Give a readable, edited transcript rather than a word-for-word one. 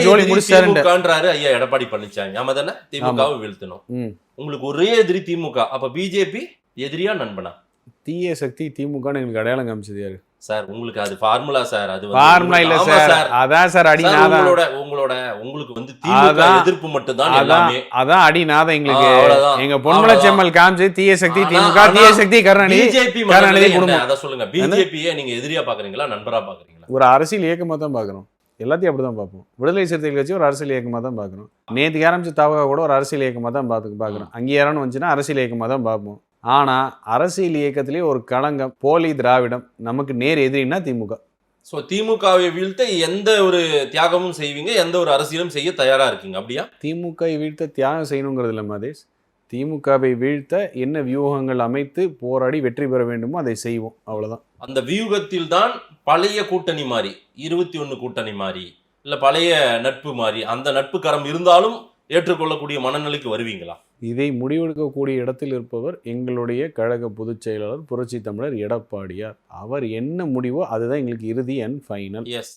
ஜோலி முடிச்சாரு திமுகன்றாரு ஐயா எடப்பாடி பழனிசாமி. ஆமா தானே? திமுகவை வீழ்த்தணும். உங்களுக்கு ஒரே எதிரி திமுக. அப்ப பிஜேபி எதிரியா நண்பனா? தீய சக்தி திமுகன்னு எங்களுக்கு அடையாளம் காமிச்சது யாரு சார்? உங்களுக்கு அது ஃபார்முலா சார். அது ஃபார்முலா இல்ல சார். அதான் சார் அடி நாதம். உங்களுக்கு வந்து திமுக எதிர்ப்பு மட்டும் தான் எல்லாமே. அதான் அடி நாதம் எங்களுக்கு. எங்க பொன்மலை செம்மல் காமிச்சு தீய சக்தி திமுக, தீய சக்தி கருணாநிதி. பிஜேபி குடும்பம். அத சொல்லுங்க. பிஜேபியை நீங்க எதிரியா பாக்குறீங்களா நண்பரா பாக்குறீங்களா? ஒரு அரசியல் இயக்கமா தான் பாக்குறோம். எல்லாத்தையும் அப்படிதான் பார்ப்போம். விடுதலை சிறுத்தைகள் கட்சி ஒரு அரசியல் இயக்கமா தான் பாக்குறோம். நேற்றுக்கு ஆரம்பிச்ச தவக கூட ஒரு அரசியல் இயக்கமா தான் பாக்குறோம். அங்கீகாரம்னு வந்துச்சுன்னா அரசியல் இயக்கமா தான் பார்ப்போம். ஆனா அரசியல் இயக்கத்திலே ஒரு களங்கம், போலி திராவிடம், நமக்கு நேர் எதிரின்னா திமுக. ஸோ திமுகவை வீழ்த்த எந்த ஒரு தியாகமும் செய்வீங்க, எந்த ஒரு அரசியலும் செய்ய தயாரா இருக்கீங்க அப்படியா? திமுகவை வீழ்த்த தியாகம் செய்யணுங்கிறது இல்லை மாதேஷ். திமுகவை வீழ்த்த என்ன வியூகங்கள் அமைத்து போராடி வெற்றி பெற வேண்டுமோ அதை செய்வோம், அவ்வளவுதான். அந்த வியூகத்தில் தான் பழைய கூட்டணி மாறி 21 கூட்டணி மாறி இல்ல பழைய நட்பு மாறி அந்த நட்பு கரம் இருந்தாலும் ஏற்றுக்கொள்ளக்கூடிய மனநிலைக்கு வருவீங்களா? இதை முடிவெடுக்கக்கூடிய இடத்தில் இருப்பவர் எங்களுடைய கழக பொதுச் செயலாளர் புரட்சி தமிழர் எடப்பாடியார். அவர் என்ன முடிவோ அதுதான் எங்களுக்கு இறுதி அண்ட் ஃபைனல். எஸ்.